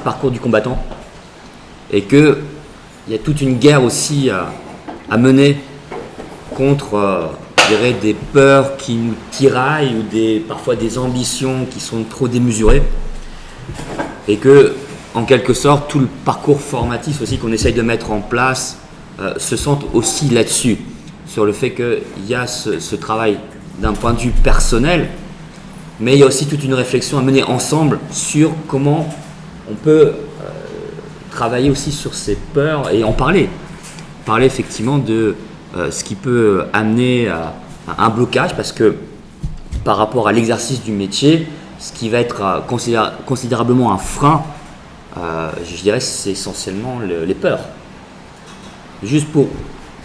parcours du combattant et qu'il y a toute une guerre aussi à mener contre je dirais, des peurs qui nous tiraillent ou parfois des ambitions qui sont trop démesurées et que en quelque sorte tout le parcours formatif aussi qu'on essaye de mettre en place se centre aussi là-dessus, sur le fait qu'il y a ce travail d'un point de vue personnel, mais il y a aussi toute une réflexion à mener ensemble sur comment on peut travailler aussi sur ces peurs et en parler. Parler effectivement de ce qui peut amener à un blocage, parce que par rapport à l'exercice du métier, ce qui va être considérablement un frein, je dirais, c'est essentiellement les peurs. Juste pour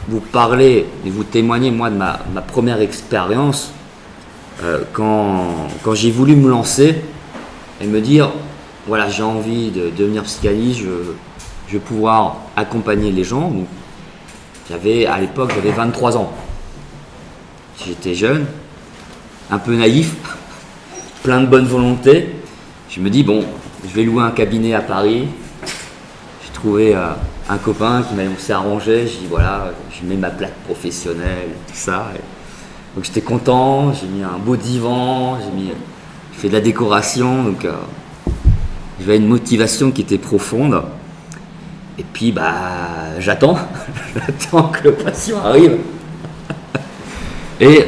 vous parler et vous témoigner, moi, de ma première expérience, quand j'ai voulu me lancer et me dire, voilà, j'ai envie de devenir psychanalyste, je vais pouvoir accompagner les gens. Donc, à l'époque, j'avais 23 ans. J'étais jeune, un peu naïf, plein de bonne volonté. Je me dis, bon, je vais louer un cabinet à Paris. J'ai trouvé un copain qui s'est arrangé. J'ai dit, voilà, je mets ma plaque professionnelle, tout ça. Donc j'étais content, j'ai mis un beau divan, j'ai fait de la décoration. Donc j'avais une motivation qui était profonde. Et puis, j'attends que le patient arrive. Et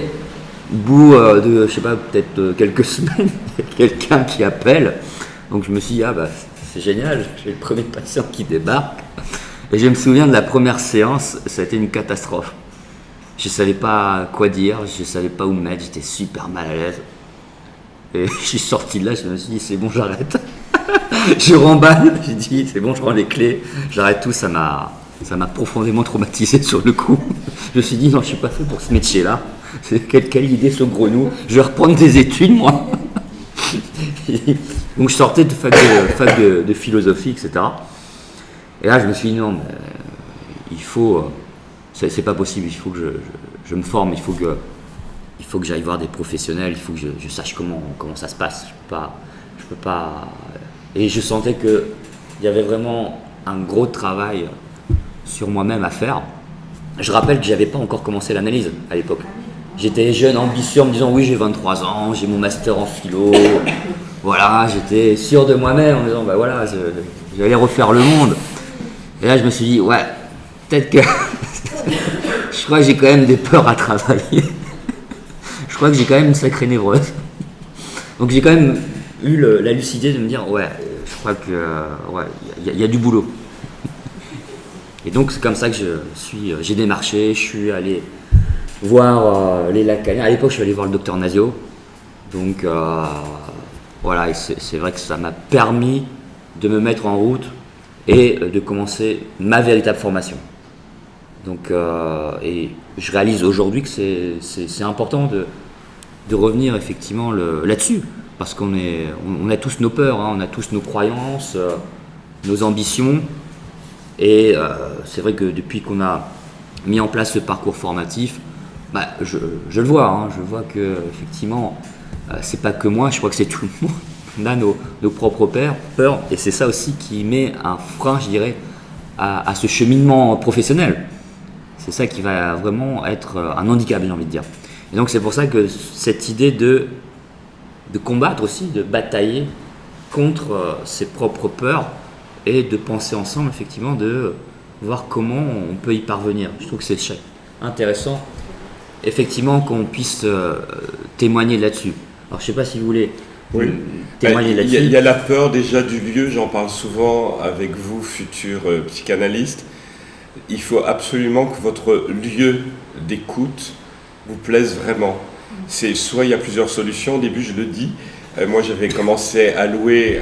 au bout de, je sais pas, peut-être quelques semaines, il y a quelqu'un qui appelle. Donc je me suis dit, c'est génial, j'ai le premier patient qui débarque. Et je me souviens de la première séance, ça a été une catastrophe. Je ne savais pas quoi dire, je ne savais pas où me mettre, j'étais super mal à l'aise. Et je suis sorti de là, je me suis dit, c'est bon, j'arrête. Je remballe, j'ai dit, c'est bon, je prends les clés, j'arrête tout, ça m'a profondément traumatisé sur le coup. Je me suis dit, non, je ne suis pas fait pour ce métier-là. C'est quelle idée saugrenue, je vais reprendre des études, moi. Donc je sortais de fac de philosophie, etc. Et là, je me suis dit, non, mais il faut, c'est pas possible, il faut que je me forme, il faut que j'aille voir des professionnels, il faut que je sache comment ça se passe. Je peux pas. Et je sentais qu'il y avait vraiment un gros travail sur moi-même à faire. Je rappelle que je n'avais pas encore commencé l'analyse à l'époque. J'étais jeune, ambitieux, en me disant oui, j'ai 23 ans, j'ai mon master en philo. Voilà, j'étais sûr de moi-même en me disant voilà, j'allais refaire le monde. Et là, je me suis dit, ouais, peut-être que je crois que j'ai quand même des peurs à travailler. Je crois que j'ai quand même une sacrée névrose. Donc j'ai quand même eu la lucidité de me dire, ouais, je crois que y a du boulot. Et donc c'est comme ça que j'ai démarché, je suis allé voir les Lacaniens. À l'époque, je suis allé voir le docteur Nasio. Donc voilà, et c'est vrai que ça m'a permis de me mettre en route et de commencer ma véritable formation. Donc, et je réalise aujourd'hui que c'est important de revenir effectivement là-dessus, parce qu'on a tous nos peurs, on a tous nos croyances, nos ambitions, et c'est vrai que depuis qu'on a mis en place ce parcours formatif, je le vois, je vois que effectivement, c'est pas que moi, je crois que c'est tout le monde. On a nos propres peurs, et c'est ça aussi qui met un frein, je dirais, à ce cheminement professionnel. C'est ça qui va vraiment être un handicap, j'ai envie de dire. Et donc c'est pour ça que cette idée de combattre aussi, de batailler contre ses propres peurs et de penser ensemble, effectivement, de voir comment on peut y parvenir. Je trouve que c'est intéressant, effectivement, qu'on puisse témoigner là-dessus. Alors je ne sais pas si vous voulez témoigner là-dessus. Il y a la peur déjà du lieu, j'en parle souvent avec vous, futurs psychanalystes. Il faut absolument que votre lieu d'écoute vous plaise vraiment. Soit il y a plusieurs solutions, au début je le dis, moi j'avais commencé à louer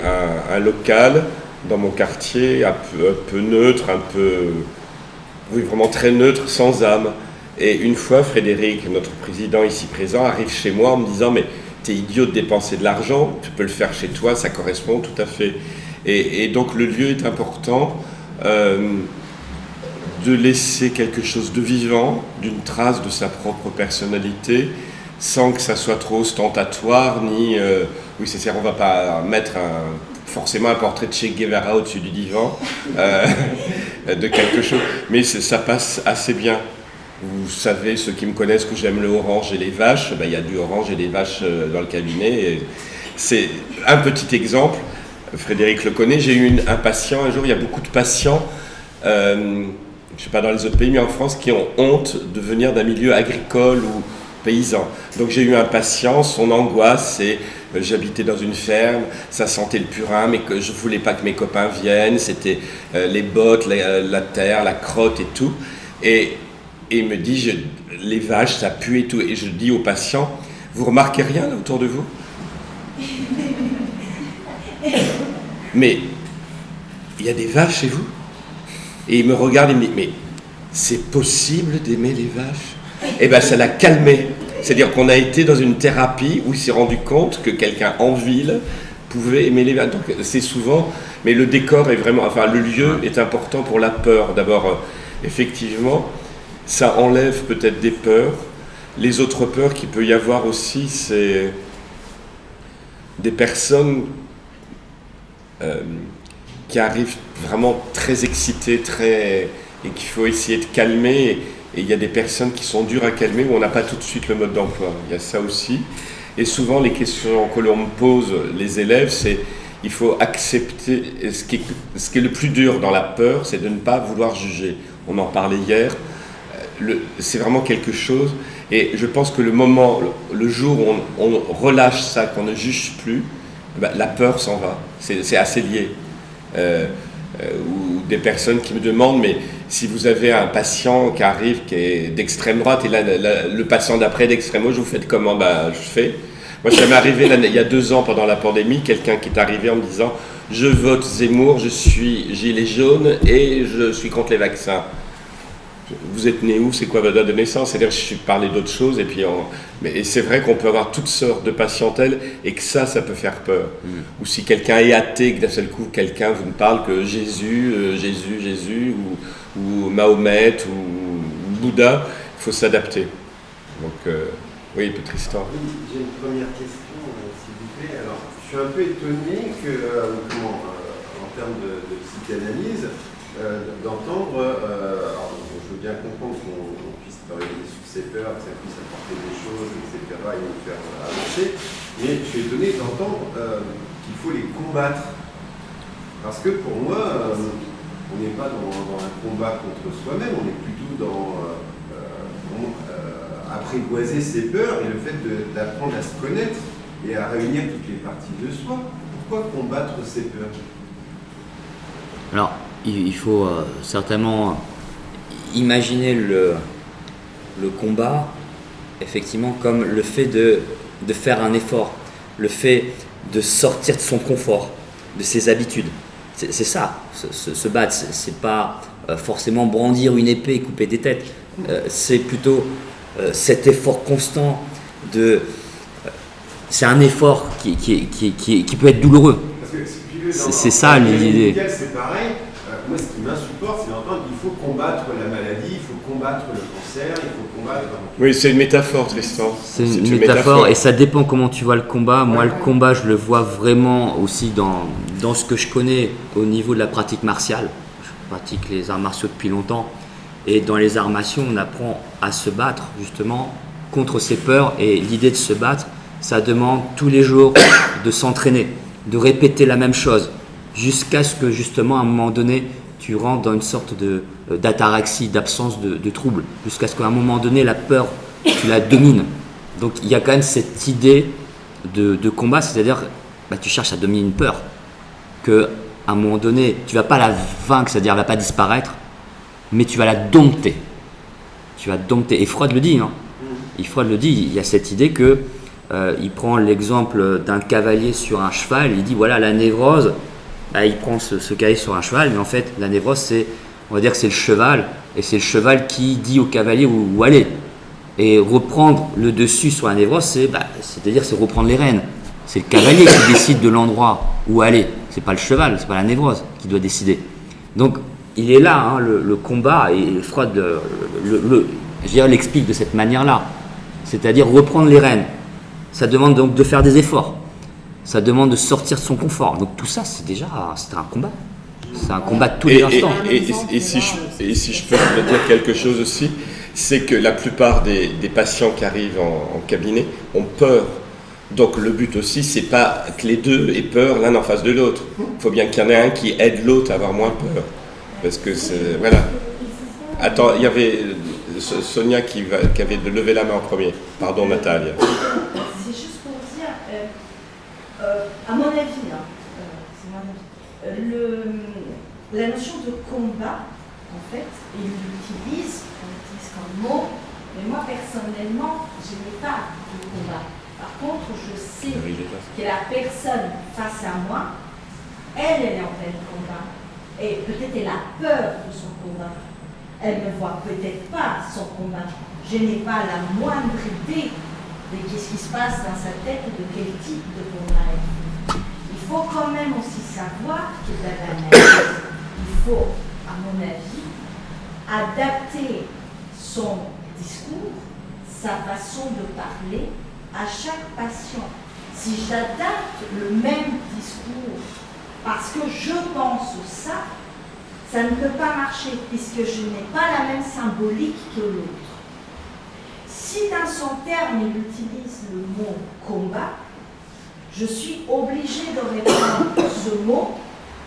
un local dans mon quartier, un peu neutre, vraiment très neutre, sans âme. Et une fois, Frédéric, notre président ici présent, arrive chez moi en me disant « mais t'es idiot de dépenser de l'argent, tu peux le faire chez toi, ça correspond tout à fait ». Et donc le lieu est important. De laisser quelque chose de vivant, d'une trace de sa propre personnalité, sans que ça soit trop ostentatoire, ni... oui, c'est-à-dire on ne va pas mettre un forcément un portrait de Che Guevara au-dessus du divan, de quelque chose, mais ça passe assez bien. Vous savez, ceux qui me connaissent, que j'aime le orange et les vaches, il y a du orange et des vaches dans le cabinet. Et c'est un petit exemple, Frédéric le connaît, j'ai eu un patient un jour, il y a beaucoup de patients, je ne sais pas dans les autres pays, mais en France, qui ont honte de venir d'un milieu agricole ou paysan. Donc j'ai eu un patient, son angoisse, c'est j'habitais dans une ferme, ça sentait le purin, mais que je ne voulais pas que mes copains viennent, c'était les bottes, la terre, la crotte et tout. Et il me dit, les vaches, ça pue et tout. Et je dis au patient, vous remarquez rien là, autour de vous? Mais il y a des vaches chez vous? Et il me regarde et me dit, mais c'est possible d'aimer les vaches? Eh bien, ça l'a calmé. C'est-à-dire qu'on a été dans une thérapie où il s'est rendu compte que quelqu'un en ville pouvait aimer les vaches. Donc c'est souvent, mais le décor est vraiment, enfin le lieu est important pour la peur. D'abord, effectivement, ça enlève peut-être des peurs. Les autres peurs qu'il peut y avoir aussi, c'est des personnes qui arrivent vraiment très excitées, et qu'il faut essayer de calmer. Et il y a des personnes qui sont dures à calmer où on n'a pas tout de suite le mode d'emploi. Il y a ça aussi. Et souvent, les questions que l'on me pose, les élèves, c'est il faut accepter. Ce qui est le plus dur dans la peur, c'est de ne pas vouloir juger. On en parlait hier. C'est vraiment quelque chose. Et je pense que le jour où on relâche ça, qu'on ne juge plus, la peur s'en va. C'est assez lié. Ou des personnes qui me demandent, mais si vous avez un patient qui arrive, qui est d'extrême droite, et là, le patient d'après d'extrême gauche, vous faites comment? Je fais. Moi, ça m'est arrivé il y a 2 ans, pendant la pandémie, quelqu'un qui est arrivé en me disant, je vote Zemmour, je suis gilet jaune et je suis contre les vaccins. Vous êtes né où? C'est quoi votre date de naissance? C'est-à-dire, je suis parlé d'autres choses, mais c'est vrai qu'on peut avoir toutes sortes de patientèle et que ça peut faire peur. Ou si quelqu'un est athée, que d'un seul coup, quelqu'un vous ne parle que Jésus, ou Mahomet, ou Bouddha, il faut s'adapter. Donc, oui, Tristan. J'ai une première question, s'il vous plaît. Alors, je suis un peu étonné que, en termes de psychanalyse, d'entendre, je veux bien comprendre qu'on puisse travailler sur ses peurs, que ça puisse apporter des choses, etc., et nous faire avancer, mais je suis étonné d'entendre qu'il faut les combattre. Parce que pour moi, on n'est pas dans un combat contre soi-même, on est plutôt dans apprivoiser ses peurs et le fait d'apprendre à se connaître et à réunir toutes les parties de soi. Pourquoi combattre ses peurs? Alors, il faut certainement imaginer le combat, effectivement, comme le fait de faire un effort, le fait de sortir de son confort, de ses habitudes. C'est ça, se battre. C'est pas forcément brandir une épée et couper des têtes. C'est plutôt cet effort constant c'est un effort qui peut être douloureux. C'est ça l'idée. C'est pareil. Moi, ce qui m'insupporte, c'est d'entendre qu'il faut combattre la maladie, il faut combattre le cancer, il faut combattre... Oui, c'est une métaphore, Tristan. C'est une métaphore et ça dépend comment tu vois le combat. Moi, le combat, je le vois vraiment aussi dans ce que je connais au niveau de la pratique martiale. Je pratique les arts martiaux depuis longtemps. Et dans les arts martiaux, on apprend à se battre justement contre ses peurs. Et l'idée de se battre, ça demande tous les jours de s'entraîner, de répéter la même chose, jusqu'à ce que justement à un moment donné, tu rentres dans une sorte d'ataraxie, d'absence de trouble, jusqu'à ce qu'à un moment donné, la peur, tu la domines. Donc il y a quand même cette idée de combat, c'est-à-dire tu cherches à dominer une peur, qu'à un moment donné, tu ne vas pas la vaincre, c'est-à-dire elle ne va pas disparaître, mais tu vas la dompter. Tu vas dompter. Et Freud le dit, Freud le dit, il y a cette idée que il prend l'exemple d'un cavalier sur un cheval, il dit voilà la névrose, il prend ce cavalier sur un cheval, mais en fait la névrose on va dire que c'est le cheval, et c'est le cheval qui dit au cavalier où aller. Et reprendre le dessus sur la névrose, c'est-à-dire c'est reprendre les rênes. C'est le cavalier qui décide de l'endroit où aller, c'est pas le cheval, c'est pas la névrose qui doit décider. Donc il est là le combat, et Freud l'explique de cette manière-là, c'est-à-dire reprendre les rênes. Ça demande donc de faire des efforts. Ça demande de sortir de son confort. Donc tout ça, c'est un combat. C'est un combat de tous les instants. Et si je peux te dire quelque chose aussi, c'est que la plupart des patients qui arrivent en cabinet ont peur. Donc le but aussi, c'est pas que les deux aient peur l'un en face de l'autre. Il faut bien qu'il y en ait un qui aide l'autre à avoir moins peur. Parce que c'est... Voilà. Attends, il y avait Sonia qui avait levé la main en premier. Pardon, Nathalie. C'est juste pour dire, à mon avis, c'est mon avis, la notion de combat, en fait, on l'utilise comme mot, mais moi personnellement, je n'ai pas de combat. Par contre, je sais que la personne face à moi, elle est en plein combat. Et peut-être elle a peur de son combat. Elle ne voit peut-être pas son combat. Je n'ai pas la moindre idée de ce qui se passe dans sa tête et de quel type de combat elle fait. Il faut quand même aussi savoir que dans l'analyse, il faut, à mon avis, adapter son discours, sa façon de parler à chaque patient. Si j'adapte le même discours parce que je pense ça, ça ne peut pas marcher puisque je n'ai pas la même symbolique que l'autre. Si dans son terme il utilise le mot combat, je suis obligée de répondre ce mot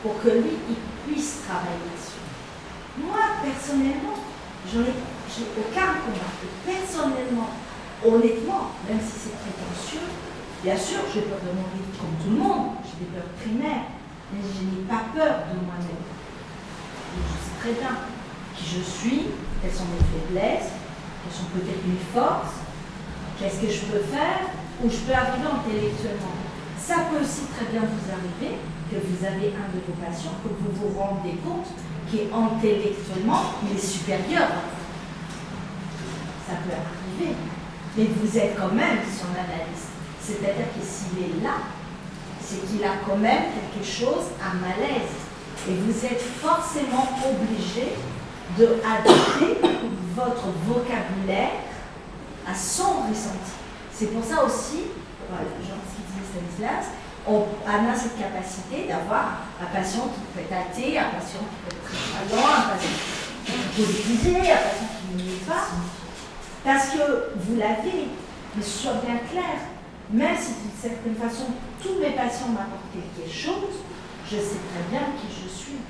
pour que lui il puisse travailler dessus. Moi personnellement, j'ai aucun combat. Personnellement, honnêtement, même si c'est prétentieux, bien sûr j'ai peur de mourir comme tout le monde, j'ai des peurs primaires, mais je n'ai pas peur de moi-même. Je sais très bien qui je suis, quelles sont mes faiblesses, quelles sont peut-être mes forces, qu'est-ce que je peux faire, où je peux arriver intellectuellement. Ça peut aussi très bien vous arriver que vous avez un de vos patients, que vous vous rendez compte qu'intellectuellement, il est supérieur à vous. Ça peut arriver, mais vous êtes quand même son analyste. C'est-à-dire que s'il est là, c'est qu'il a quand même quelque chose à malaise. Et vous êtes forcément obligé d'adapter votre vocabulaire à son ressenti. C'est pour ça aussi, voilà, genre ce qu'il disait Stanislas, on a cette capacité d'avoir un patient qui peut être athée, un patient qui peut être très croyant, un patient qui peut politiser, un patient qui ne l'est pas. Parce que vous l'avez, mais soit bien clair, même si d'une certaine façon tous mes patients m'apportent quelque chose, je sais très bien qui je suis.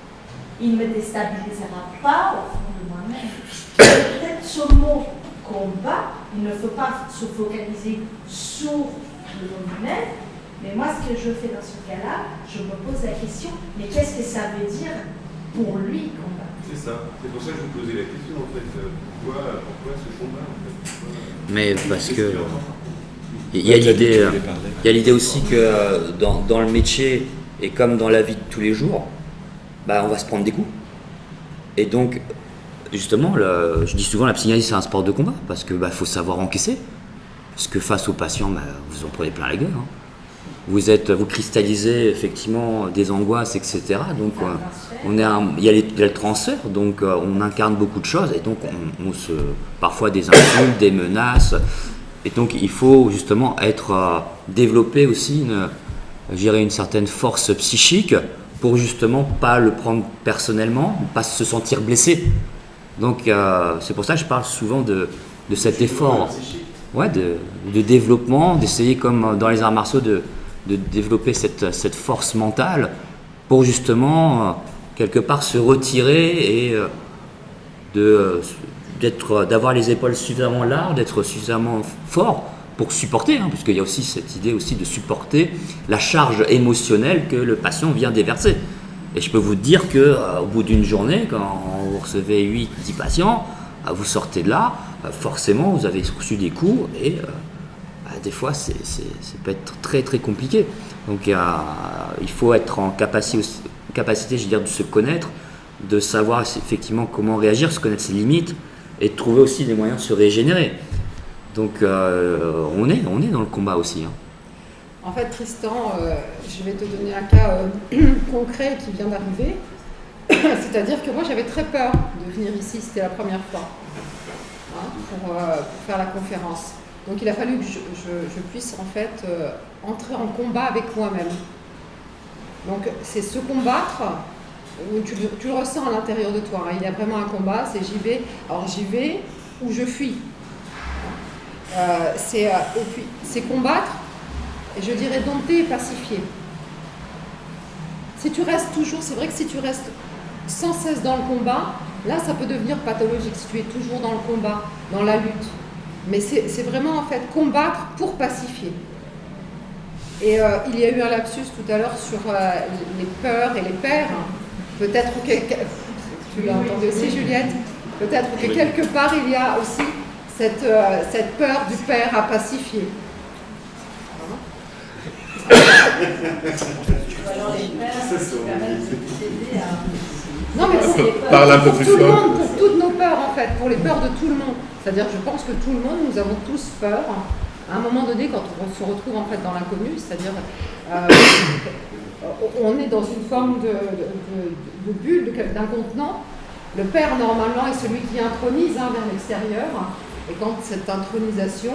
Il ne me déstabilisera pas au fond de moi-même. Peut-être ce mot combat, il ne faut pas se focaliser sur le nominal, mais moi ce que je fais dans ce cas-là, je me pose la question, mais qu'est-ce que ça veut dire pour lui combat? C'est ça, c'est pour ça que je vous posais la question en fait, pourquoi ce combat en fait? Mais parce que il y a l'idée aussi que dans le métier et comme dans la vie de tous les jours, bah, on va se prendre des coups. Et donc, justement, je dis souvent la psychanalyse c'est un sport de combat parce que faut savoir encaisser. Parce que face aux patients, vous en prenez plein la gueule. Hein. Vous cristallisez effectivement des angoisses, etc. Donc, il y a le transfert, donc on incarne beaucoup de choses et donc parfois des insultes, des menaces. Et donc il faut justement développer aussi une certaine force psychique pour justement pas le prendre personnellement, pas se sentir blessé. Donc c'est pour ça que je parle souvent de cet effort de développement, d'essayer comme dans les arts martiaux de développer cette force mentale pour justement quelque part se retirer et d'avoir les épaules suffisamment larges, d'être suffisamment fort pour supporter, puisqu'il y a aussi cette idée aussi de supporter la charge émotionnelle que le patient vient déverser. Et je peux vous dire qu'au bout d'une journée, quand vous recevez 8-10 patients, vous sortez de là, forcément vous avez reçu des coups et des fois ça peut être très très compliqué. Donc il faut être en capacité, je veux dire, de se connaître, de savoir effectivement comment réagir, se connaître ses limites et de trouver aussi des moyens de se régénérer. Donc on est dans le combat aussi. En fait, Tristan, je vais te donner un cas concret qui vient d'arriver. C'est-à-dire que moi, j'avais très peur de venir ici, c'était la première fois, pour faire la conférence. Donc il a fallu que je puisse en fait entrer en combat avec moi-même. Donc c'est se combattre, où tu le ressens à l'intérieur de toi. Hein. Il y a vraiment un combat, c'est j'y vais. Alors j'y vais ou je fuis. C'est combattre, et je dirais dompter et pacifier. Si tu restes toujours, c'est vrai que si tu restes sans cesse dans le combat, là ça peut devenir pathologique si tu es toujours dans le combat, dans la lutte. Mais c'est vraiment en fait combattre pour pacifier. Et il y a eu un lapsus tout à l'heure sur les peurs et les pères. Peut-être que, tu l'as entendu aussi Juliette, peut-être que quelque part il y a aussi cette peur du père à pacifier. Alors les pères, qui permettent de t'aider à... Non mais Parle un peu plus tout le fort. monde, pour toutes nos peurs en fait, pour les peurs de tout le monde. C'est-à-dire je pense que tout le monde, nous avons tous peur. À un moment donné, quand on se retrouve en fait dans l'inconnu, c'est-à-dire on est dans une forme de bulle, d'un contenant. Le père normalement est celui qui intronise vers l'extérieur. Et quand cette intronisation,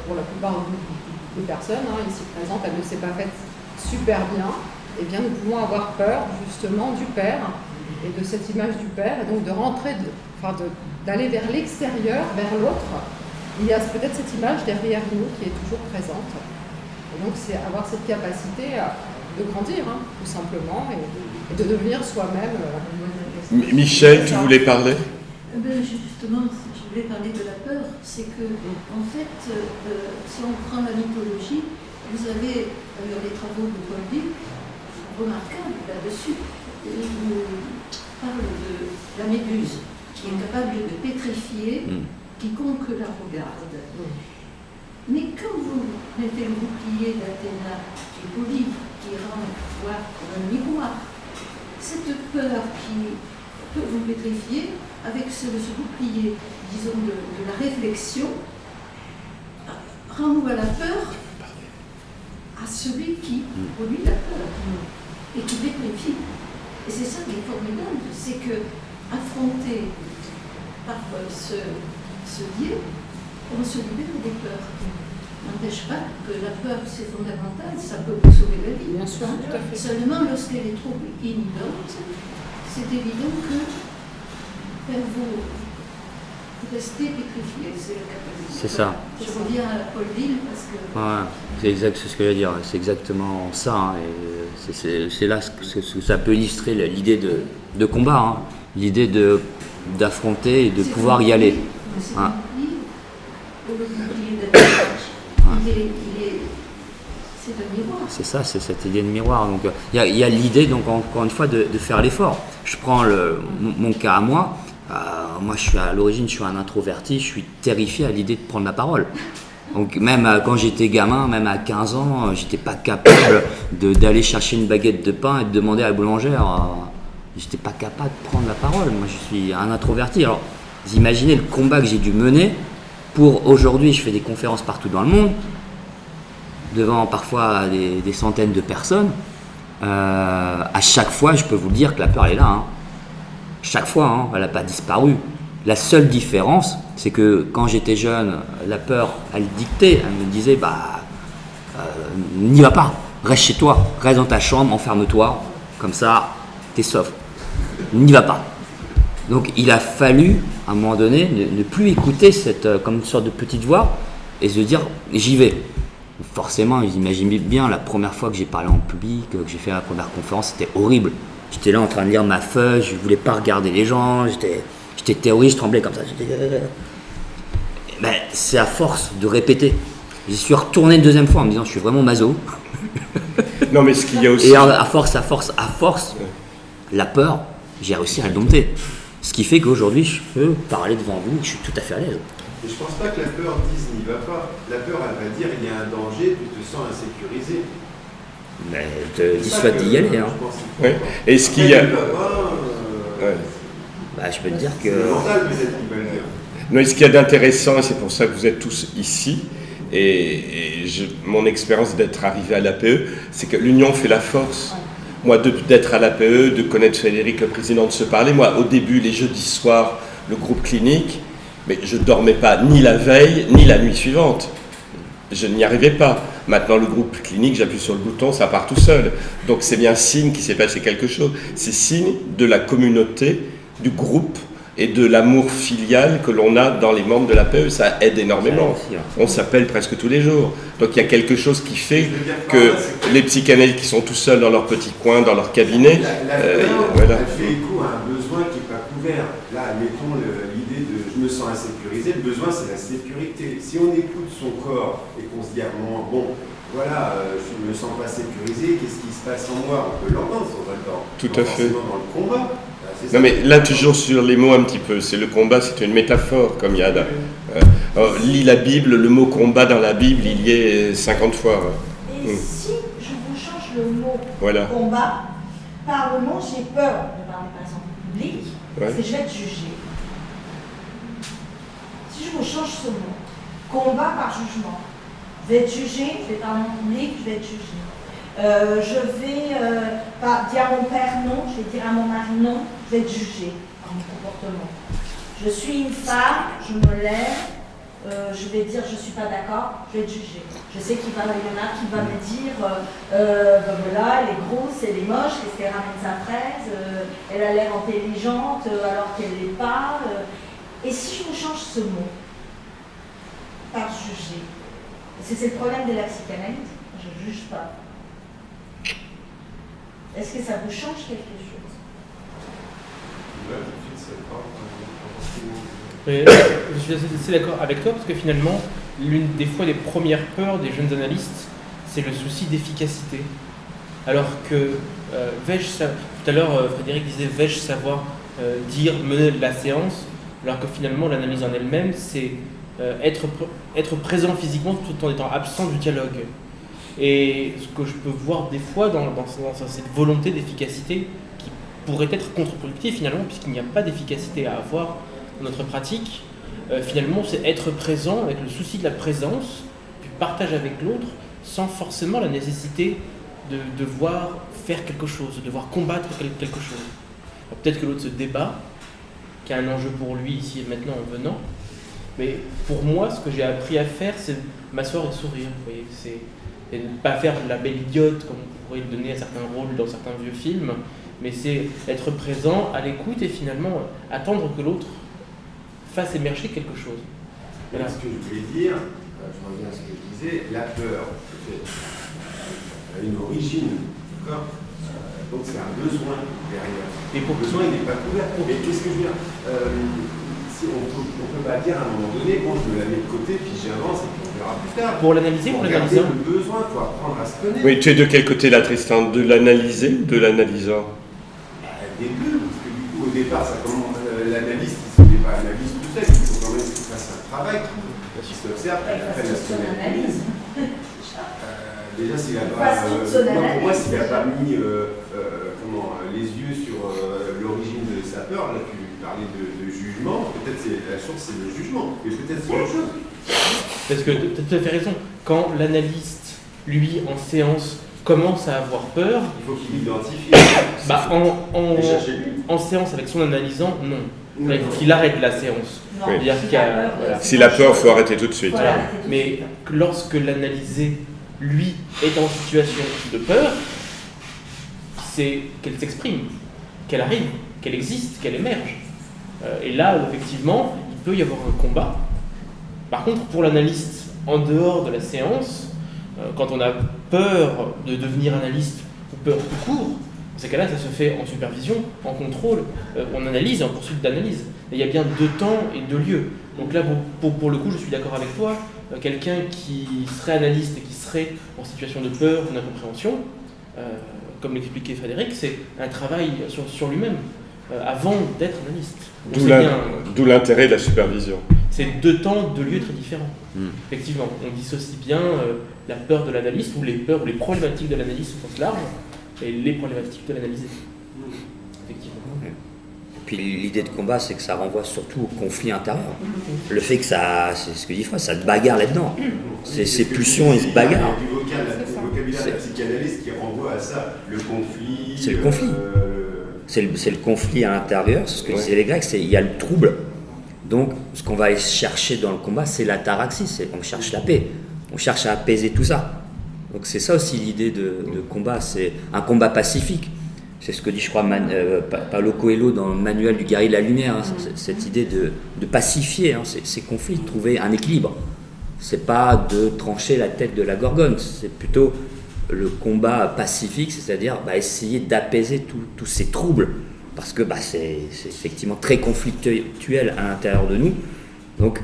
pour la plupart des personnes ici présentes, elle ne s'est pas faite super bien, eh bien nous pouvons avoir peur justement du père et de cette image du père, et donc de rentrer, d'aller vers l'extérieur, vers l'autre. Il y a peut-être cette image derrière nous qui est toujours présente. Et donc c'est avoir cette capacité de grandir, tout simplement, et de devenir soi-même. Michel, tu voulais parler? Justement, je voulais parler de la peur. C'est que, en fait, si on prend la mythologie, vous avez les travaux de Paul Bill, remarquables là-dessus. Il parle de la méduse, qui est capable de pétrifier quiconque la regarde. Mais quand vous mettez le bouclier d'Athéna, qui est poli, qui rend voir comme un miroir, cette peur qui peut vous pétrifier, avec ce bouclier, disons, de la réflexion, renvoie la peur à celui qui produit la peur et qui pétrifie. Et c'est ça qui est formidable, c'est que affronter par ce biais, on se libère des peurs. N'empêche pas que la peur, c'est fondamental, ça peut vous sauver la vie. Bien sûr, tout à fait. Seulement, lorsqu'elle est trop inhibante, c'est évident que vous restez pétrifié. C'est ça. Je reviens à Paul Bill parce que... Ouais, c'est exact, c'est ce que je veux dire. C'est exactement ça. Et c'est là ce que ça peut illustrer l'idée de combat, l'idée d'affronter et de pouvoir y aller. C'est un bouclier d'atterrage. C'est un miroir. C'est ça, c'est cette idée de miroir. Donc il y a l'idée, donc encore une fois, de faire l'effort. Je prends mon cas à moi. Moi, à l'origine, je suis un introverti. Je suis terrifié à l'idée de prendre la parole. Donc même quand j'étais gamin, même à 15 ans, j'étais pas capable d'aller chercher une baguette de pain et de demander à la boulangère. J'étais pas capable de prendre la parole. Moi, je suis un introverti. Alors, vous imaginez le combat que j'ai dû mener pour aujourd'hui. Je fais des conférences partout dans le monde, devant parfois des centaines de personnes. À chaque fois, je peux vous dire que la peur elle est là. Chaque fois, elle n'a pas disparu. La seule différence, c'est que quand j'étais jeune, la peur, elle dictait, elle me disait, n'y va pas, reste chez toi, reste dans ta chambre, enferme-toi, comme ça, t'es sauf. N'y va pas. Donc il a fallu, à un moment donné, ne plus écouter comme une sorte de petite voix et se dire, j'y vais. Forcément, vous imaginez bien, la première fois que j'ai parlé en public, que j'ai fait ma première conférence, c'était horrible. J'étais là en train de lire ma feuille, je ne voulais pas regarder les gens, j'étais terroriste, je tremblais comme ça. Ben, c'est à force de répéter. J'y suis retourné une deuxième fois en me disant je suis vraiment maso. Non, mais ce qu'il y a aussi. Et à force, la peur, j'ai réussi à le dompter. Ce qui fait qu'aujourd'hui, je peux parler devant vous, je suis tout à fait à l'aise. Et je pense pas que la peur dise n'y va pas. La peur, elle va dire il y a un danger, tu te sens insécurisé. Mais te dissuade d'y aller. Oui. Et ce qu'il y a. Je peux te dire que. C'est le mental peut-être qui va le dire. Non, et ce qu'il y a d'intéressant, et c'est pour ça que vous êtes tous ici, mon expérience d'être arrivé à l'APE, c'est que l'union fait la force. Moi, d'être à l'APE, de connaître Frédéric, le président, de se parler, moi, au début, les jeudis soirs, le groupe clinique, mais je ne dormais pas ni la veille, ni la nuit suivante. je n'y arrivais pas. Maintenant, le groupe clinique, j'appuie sur le bouton, ça part tout seul. Donc c'est bien signe qu'il s'est passé quelque chose. C'est signe de la communauté, du groupe et de l'amour filial que l'on a dans les membres de l'APE. Ça aide énormément. On s'appelle presque tous les jours. Donc il y a quelque chose qui fait que les psychanalystes qui sont tout seuls dans leur petit coin, dans leur cabinet, voilà. Elle fait écho à un besoin qui n'est pas couvert. Là, admettons l'idée de je me sens insécurisé, le besoin c'est la sécurité. Si on écoute son corps et qu'on se dit à un moment, bon, voilà, je ne me sens pas sécurisé, qu'est-ce qui se passe en moi? On peut l'entendre sans attendre. Tout à fait. Dans le combat. Non mais là toujours sur les mots un petit peu, c'est le combat, c'est une métaphore comme Yad. Lis la Bible, le mot combat dans la Bible, il y est 50 fois. Et si je vous change le mot voilà. combat, par le mot j'ai peur de parler par exemple en public, parce que je vais être jugé. Si je vous change ce mot, combat par jugement, je vais être jugé, je vais parler en public, je vais être jugé. Je vais pas dire à mon père non, je vais dire à mon mari non, je vais être jugée par mon comportement. Je suis une femme, je me lève, je vais dire je suis pas d'accord, je vais être jugée. Je sais qu'il y en a qui va me dire voilà, elle est grosse, elle est moche, qu'est-ce qu'elle ramène sa fraise, elle a l'air intelligente alors qu'elle l'est pas. Et si je vous change ce mot par juger, parce que c'est le problème de la psychanalyse, je ne juge pas. Est-ce que ça vous change quelque chose? Je suis assez d'accord avec toi parce que finalement, l'une des fois des premières peurs des jeunes analystes, c'est le souci d'efficacité. Alors que tout à l'heure Frédéric disait vais-je savoir mener la séance, alors que finalement l'analyse en elle-même, c'est être présent physiquement tout en étant absent du dialogue. Et ce que je peux voir des fois dans cette volonté d'efficacité qui pourrait être contre-productive finalement, puisqu'il n'y a pas d'efficacité à avoir dans notre pratique, finalement c'est être présent avec le souci de la présence, du partage avec l'autre, sans forcément la nécessité de devoir faire quelque chose, de devoir combattre quelque chose. Alors, peut-être que l'autre se débat, qui a un enjeu pour lui ici et maintenant en venant, mais pour moi ce que j'ai appris à faire c'est m'asseoir et sourire, vous voyez, et ne pas faire la belle idiote comme on pourrait le donner à certains rôles dans certains vieux films, mais c'est être présent, à l'écoute et finalement attendre que l'autre fasse émerger quelque chose. Voilà. Ce que je voulais dire, je reviens à ce que je disais, la peur a une origine, d'accord, donc c'est un besoin derrière. Et pour le besoin, il n'est pas couvert. Mais qu'est-ce que je veux dire, on peut pas dire à un moment donné, bon, je me la mets de côté, puis j'avance et puis on verra plus tard. Pour l'analyser, pour l'analyser. Le besoin, il faut apprendre à se connaître. Oui, tu es de quel côté là, Tristan? De l'analyser ou de l'analysant? Des deux, parce que du coup, au départ, ça commence, l'analyste, il ne se fait pas analyse tout seul, il faut quand même qu'il fasse un travail, qu'il s'observe, qu'il apprenne à se connaître. Déjà, s'il n'a pas, pour moi, s'il n'a pas mis les yeux sur l'origine de sa peur, là tu parlais de jugement, peut-être la source c'est le jugement, mais peut-être c'est autre chose. Parce que tu as tout à fait raison, quand l'analyste, lui, en séance, commence à avoir peur, il faut qu'il identifie. En séance avec son analysant, non. Il faut qu'il arrête la séance. Oui. Si la peur, il faut arrêter tout de suite. Voilà. Mais lorsque l'analysé, lui, est en situation de peur, c'est qu'elle s'exprime, qu'elle arrive, qu'elle existe, qu'elle émerge. Et là, effectivement, il peut y avoir un combat. Par contre, pour l'analyste, en dehors de la séance, quand on a peur de devenir analyste ou peur tout court, dans ces cas-là, ça se fait en supervision, en contrôle, en analyse, en poursuite d'analyse. Et il y a bien deux temps et deux lieux. Donc là, pour le coup, je suis d'accord avec toi. Quelqu'un qui serait analyste et qui serait en situation de peur ou d'incompréhension, comme l'expliquait Frédéric, c'est un travail sur lui-même, avant d'être analyste. D'où l'intérêt de la supervision. C'est deux temps, deux lieux très différents. Effectivement, on dissocie bien la peur de l'analyste, ou les peurs, ou les problématiques de l'analyste au sens large, et les problématiques de l'analysé. Effectivement. Et puis l'idée de combat, c'est que ça renvoie surtout au conflit intérieur. Le fait que ça, c'est ce que dit Fred, ça te bagarre là-dedans. Ces pulsions, ils se bagarrent. Il y a du vocabulaire de la psychanalyse qui renvoie à ça, le conflit. C'est le conflit. C'est le conflit à l'intérieur, c'est ce que disaient les Grecs, il y a le trouble. Donc, ce qu'on va chercher dans le combat, c'est l'ataraxie, on cherche la paix. on cherche à apaiser tout ça. Donc c'est ça aussi l'idée de combat, c'est un combat pacifique. C'est ce que dit, je crois, Paulo Coelho dans le manuel du guerrier de la lumière, hein, cette idée de pacifier hein, ces conflits, de trouver un équilibre. C'est pas de trancher la tête de la gorgone, c'est plutôt le combat pacifique, c'est-à-dire essayer d'apaiser tous ces troubles, parce que c'est effectivement très conflictuel à l'intérieur de nous. Donc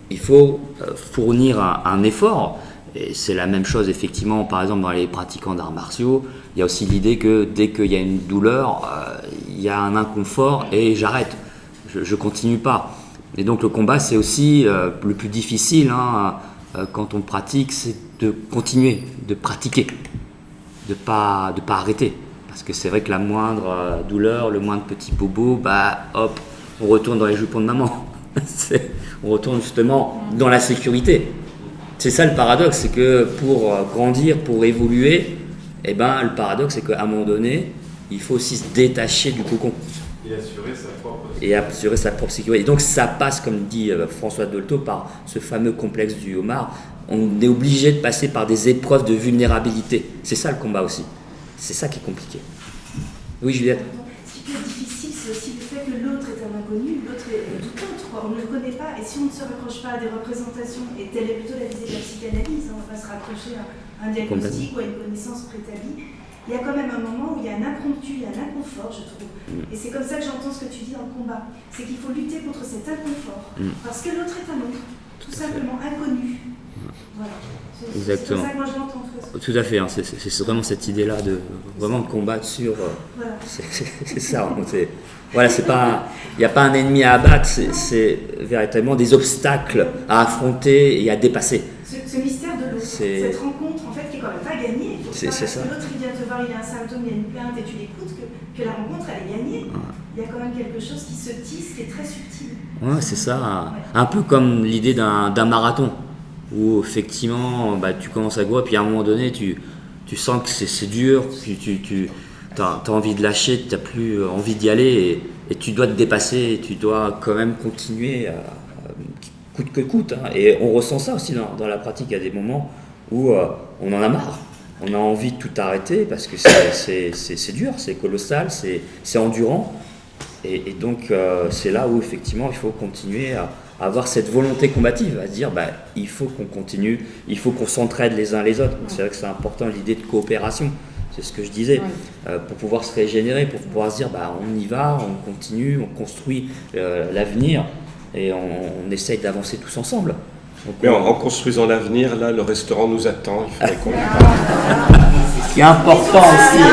il faut fournir un effort, et c'est la même chose effectivement, par exemple dans les pratiquants d'arts martiaux, il y a aussi l'idée que dès qu'il y a une douleur, il y a un inconfort et j'arrête, je continue pas. Et donc le combat c'est aussi le plus difficile hein, quand on pratique, c'est de continuer, de pratiquer, de pas arrêter. Parce que c'est vrai que la moindre douleur, le moindre petit bobo, hop, on retourne dans les jupons de maman. On retourne justement dans la sécurité. C'est ça le paradoxe, c'est que pour grandir, pour évoluer, le paradoxe c'est qu'à un moment donné, il faut aussi se détacher du cocon. Et assurer sa propre sécurité. Et donc ça passe, comme dit François Dolto, par ce fameux complexe du homard. On est obligé de passer par des épreuves de vulnérabilité. C'est ça le combat aussi. C'est ça qui est compliqué. Oui, Juliette. Ce qui est difficile, c'est aussi le fait que l'autre est un inconnu, l'autre est tout autre, quoi. On ne le connaît pas, et si on ne se raccroche pas à des représentations, et telle est plutôt la visée de la psychanalyse, on ne va pas se raccrocher à un diagnostic ou à une connaissance préétablie, il y a quand même un moment où il y a un impromptu, il y a un inconfort, je trouve. Et c'est comme ça que j'entends ce que tu dis dans le combat. C'est qu'il faut lutter contre cet inconfort, parce que l'autre est un autre, tout simplement inconnu. Voilà. Exactement. C'est comme ça que moi je l'entends. Tout à fait, hein. C'est vraiment cette idée-là de vraiment combattre sur. Voilà. C'est ça. Voilà, c'est pas. Il n'y a pas un ennemi à abattre, c'est véritablement des obstacles à affronter et à dépasser. Ce mystère de l'autre, cette rencontre en fait qui est quand même pas gagnée. C'est ça. Parce que l'autre il vient te voir, il a un symptôme, il y a une plainte et tu l'écoutes, que la rencontre elle est gagnée. Il y a quand même quelque chose qui se tisse, qui est très subtil. Ouais, c'est ça. Un peu comme l'idée d'un marathon. Où effectivement tu commences à courir, puis à un moment donné tu sens que c'est dur, puis tu as envie de lâcher, tu n'as plus envie d'y aller, et tu dois te dépasser, et tu dois quand même continuer coûte que coûte. Hein. Et on ressent ça aussi dans la pratique, il y a des moments où on en a marre, on a envie de tout arrêter, parce que c'est dur, c'est colossal, c'est endurant, et donc c'est là où effectivement il faut continuer à avoir cette volonté combative, à se dire il faut qu'on continue, il faut qu'on s'entraide les uns les autres. Donc c'est vrai que c'est important l'idée de coopération, c'est ce que je disais, pour pouvoir se régénérer, pour pouvoir se dire on y va, on continue, on construit l'avenir et on essaye d'avancer tous ensemble. Donc, mais en construisant l'avenir, là le restaurant nous attend, il faudrait qu'on Ce qui est important aussi.